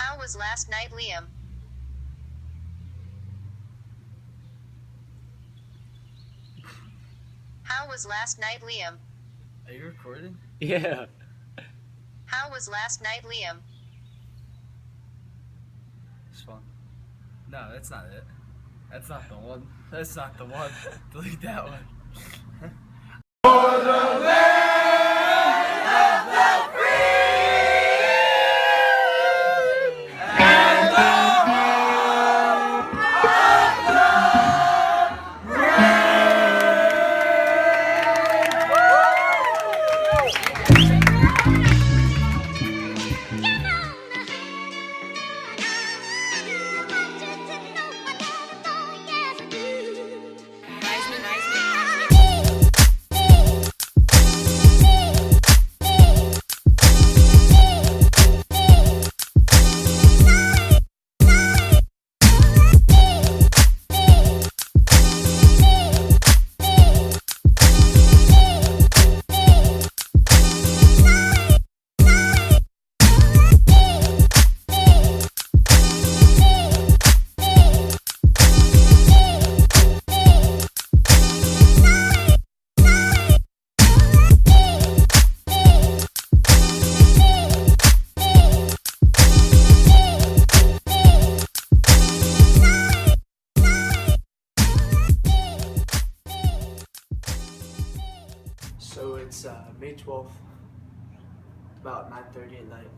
How was last night, Liam? How was last night, Liam? Are you recording? Yeah. How was last night, Liam? It's fun. No, that's not it. That's not the one. That's not the one. Delete that one. So it's May 12th, about 9:30 at night,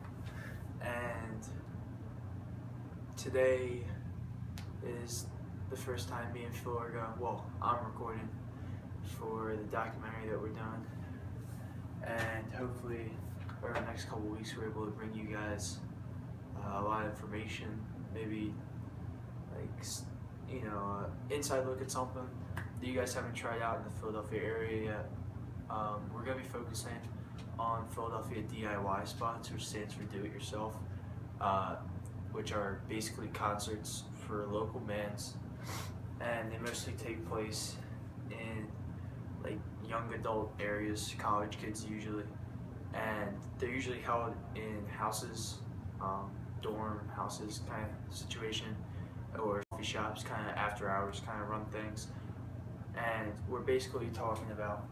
and today is the first time me and Phil are going, well, I'm recording for the documentary that we're doing, and hopefully over the next couple weeks we're able to bring you guys a lot of information, maybe like, inside look at something that you guys haven't tried out in the Philadelphia area yet. We're going to be focusing on Philadelphia DIY spots, which stands for do it yourself, which are basically concerts for local bands, and they mostly take place in like young adult areas, college kids usually, and they're usually held in houses, dorm houses kind of situation, or coffee shops, kind of after hours kind of run things. And we're basically talking about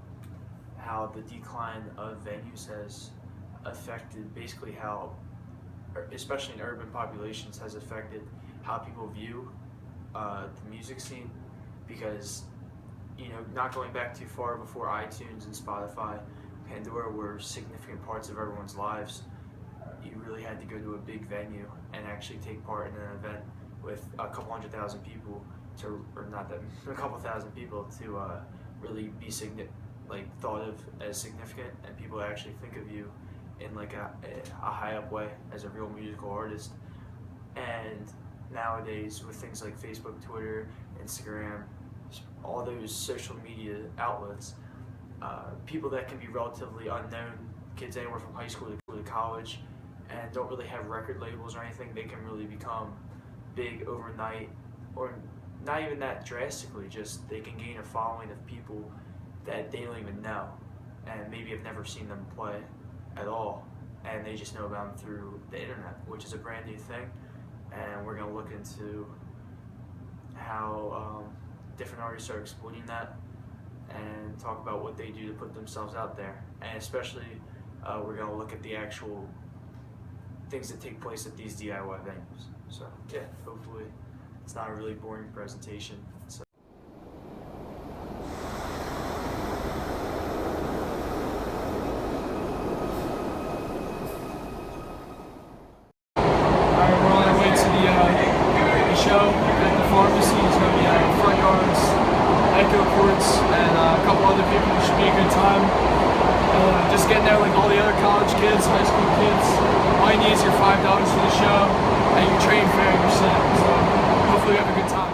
how the decline of venues has affected basically how, especially in urban populations, has affected how people view the music scene. Because, not going back too far before iTunes and Spotify, Pandora were significant parts of everyone's lives, you really had to go to a big venue and actually take part in an event with a couple 100,000 people or not that, a couple thousand people to really be thought of as significant, and people actually think of you in like a high up way as a real musical artist. And nowadays with things like Facebook, Twitter, Instagram, all those social media outlets, people that can be relatively unknown, kids anywhere from high school to college, and don't really have record labels or anything, they can really become big overnight, or not even that drastically, just they can gain a following of people that they don't even know, and maybe have never seen them play at all, and they just know about them through the internet, which is a brand new thing. And we're going to look into how different artists are exploiting that, and talk about what they do to put themselves out there. And especially we're going to look at the actual things that take place at these DIY venues. So yeah, hopefully it's not a really boring presentation. So show at the pharmacy. It's going to be at Front Yards, Echo Courts, and a couple other people. It should be a good time. Just getting there like all the other college kids, high school kids. All you need is your $5 for the show and your train fare and your set. So hopefully we have a good time.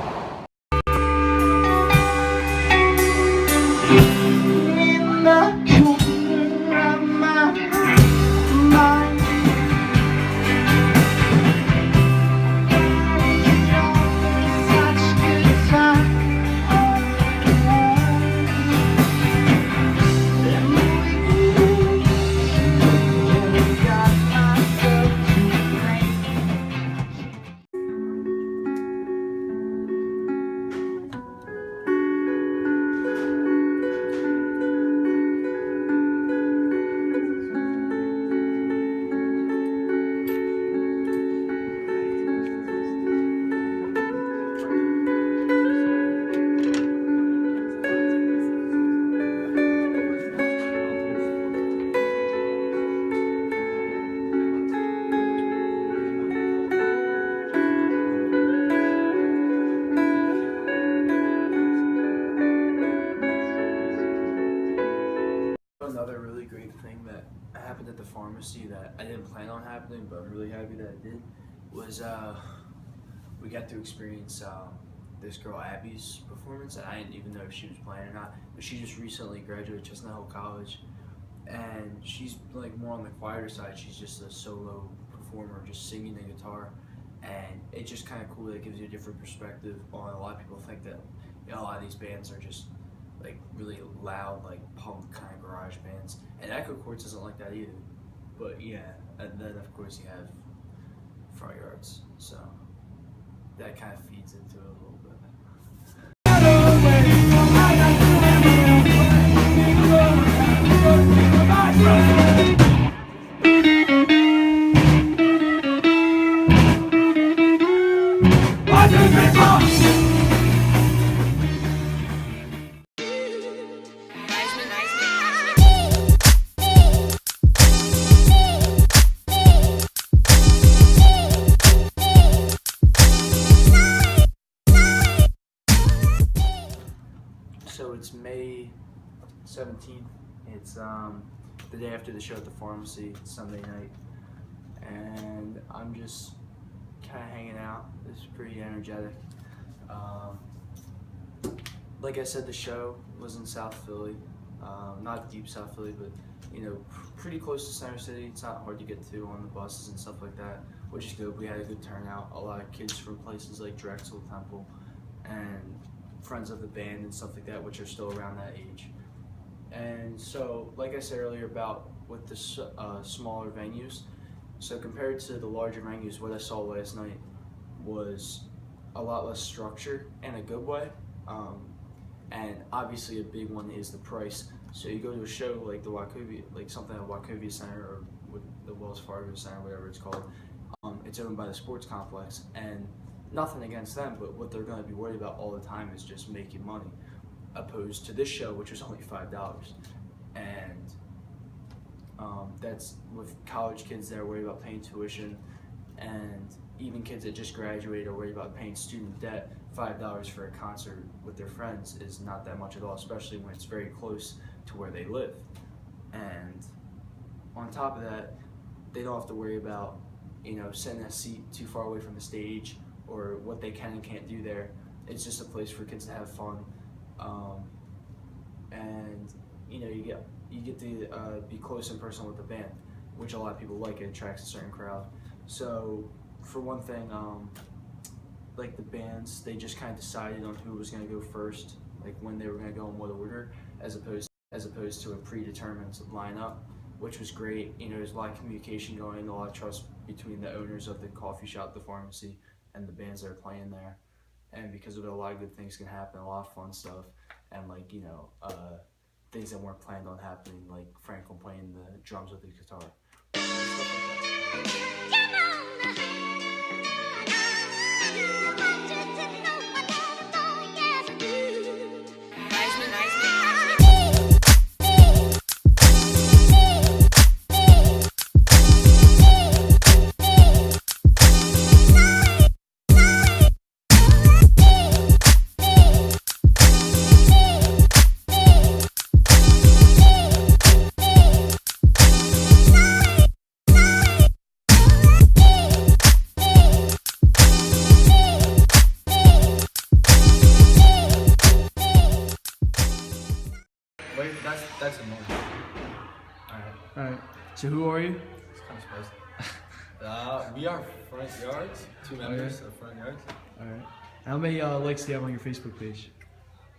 pharmacy that I didn't plan on happening, but I'm really happy that it did, was we got to experience this girl Abby's performance, and I didn't even know if she was playing or not, but she just recently graduated Chestnut Hill College, and she's like more on the quieter side. She's just a solo performer, just singing the guitar, and it's just kind of cool that it gives you a different perspective on. A lot of people think that, you know, a lot of these bands are just like really loud, like punk kind of garage bands, and Echo Quartz isn't like that either. But yeah, and then of course you have Front Yards, so that kind of feeds into it a little bit. So it's May 17th. It's the day after the show at the pharmacy. It's Sunday night, and I'm just kind of hanging out. It's pretty energetic. Like I said, the show was in South Philly, not deep South Philly, but you know, pretty close to Center City. It's not hard to get to on the buses and stuff like that, which is good. We had a good turnout. A lot of kids from places like Drexel, Temple, and friends of the band and stuff like that, which are still around that age. And so, like I said earlier about with the smaller venues, so compared to the larger venues, what I saw last night was a lot less structure in a good way. And obviously a big one is the price. So you go to a show like the Wachovia, like something at Wachovia Center or with the Wells Fargo Center, whatever it's called. It's owned by the sports complex, and nothing against them, but what they're going to be worried about all the time is just making money, opposed to this show, which was only $5. And that's with college kids that are worried about paying tuition, and even kids that just graduated are worried about paying student debt. $5 for a concert with their friends is not that much at all, especially when it's very close to where they live. And on top of that, they don't have to worry about, you know, sitting in a seat too far away from the stage, or what they can and can't do there. It's just a place for kids to have fun, and you know, you get to be close and personal with the band, which a lot of people like. It attracts a certain crowd. So for one thing, like the bands, they just kind of decided on who was going to go first, like when they were going to go in what order, as opposed to a predetermined lineup, which was great. You know, there's a lot of communication going, a lot of trust between the owners of the coffee shop, the pharmacy, and the bands that are playing there. And because of it, a lot of good things can happen, a lot of fun stuff, and like, you know, things that weren't planned on happening, like Franklin playing the drums with his guitar. Wait, that's annoying. Alright. So who are you? It's kind of spicy. We are Front Yards, two members of Front Yards. Alright. How many likes do you have on your Facebook page?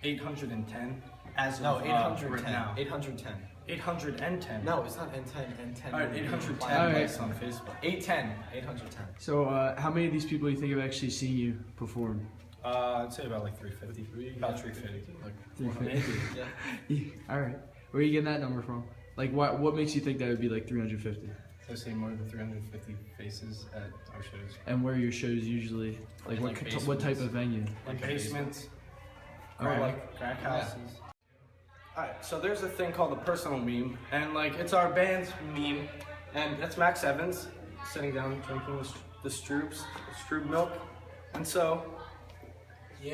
810. As No, of 810. right now. 810. 810. No, it's not N10. N10. Alright, 810 Alright. likes on Facebook. 810. 810. So how many of these people do you think have actually seen you perform? I'd say about like 350. About 350. Like 350. Yeah. Alright. Where are you getting that number from? Like what makes you think that would be like 350? So I've seen more than 350 faces at our shows. And where are your shows usually? Like In, what like, what type basements. of venue? Like basements, or Alright. like crack houses. Alright, so there's a thing called the personal meme, and like it's our band's meme, and that's Max Evans sitting down drinking the Stroob milk, and so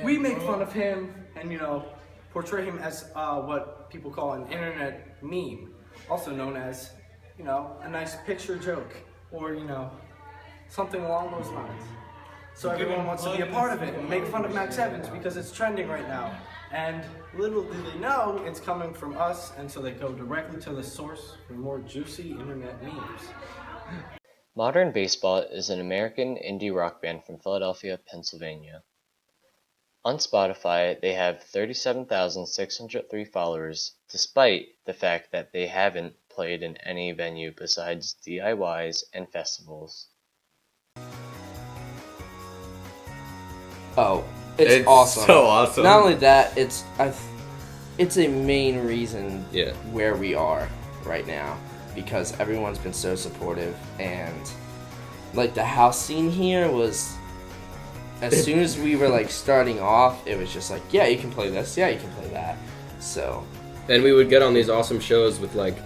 we make fun of him and, you know, portray him as what people call an internet meme, also known as you know, a nice picture joke or, you know, something along those lines. So everyone wants to be a part of it and make fun of Max Evans because it's trending right now. And little do they know it's coming from us, and so they go directly to the source for more juicy internet memes. Modern Baseball is an American indie rock band from Philadelphia, Pennsylvania. On Spotify, they have 37,603 followers, despite the fact that they haven't played in any venue besides DIYs and festivals. Oh, it's awesome. So awesome. Not only that, it's a main reason Yeah. where we are right now, because everyone's been so supportive, and like the house scene here was, as soon as we were like starting off, it was just like, yeah, you can play this, yeah, you can play that. So, And we would get on these awesome shows with like,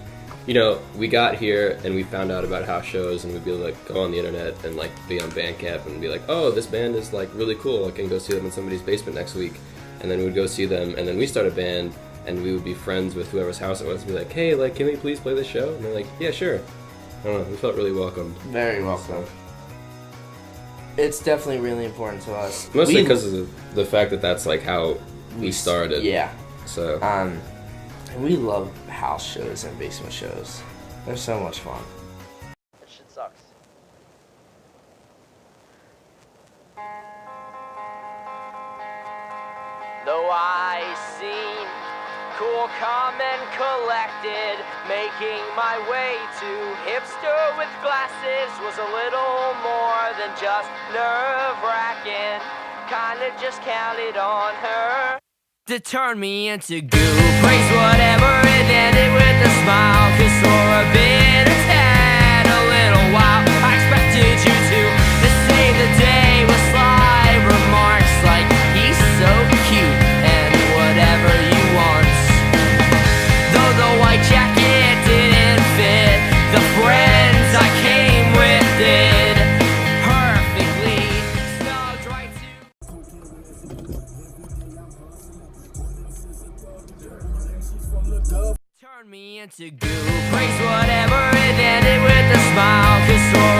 you know, we got here and we found out about house shows, and we'd be like, go on the internet and like be on Bandcamp and be like, oh, this band is like really cool, I can go see them in somebody's basement next week. And then we'd go see them, and then we start a band, and we would be friends with whoever's house it was, and be like, hey, like, can we please play this show? And they're like, yeah, sure. I don't know, we felt really welcomed. very welcome. It's definitely really important to us. Mostly because of the fact that that's like how we started. Yeah. So. And we love house shows and basement shows. They're so much fun. That shit sucks. Though I seem cool, calm, and collected, making my way to hipster with glasses was a little more than just nerve-wracking. Kinda just counted on her to turn me into goo. Praise whatever and end it with a smile, 'cause for a bit of time, a little while, I expected you to save the day with sly remarks like, he's so cute and whatever you want. Though the white jacket didn't fit, the friends I came with did perfectly. Snugged right to turn me into goo. Praise whatever and end it with a smile, 'cause for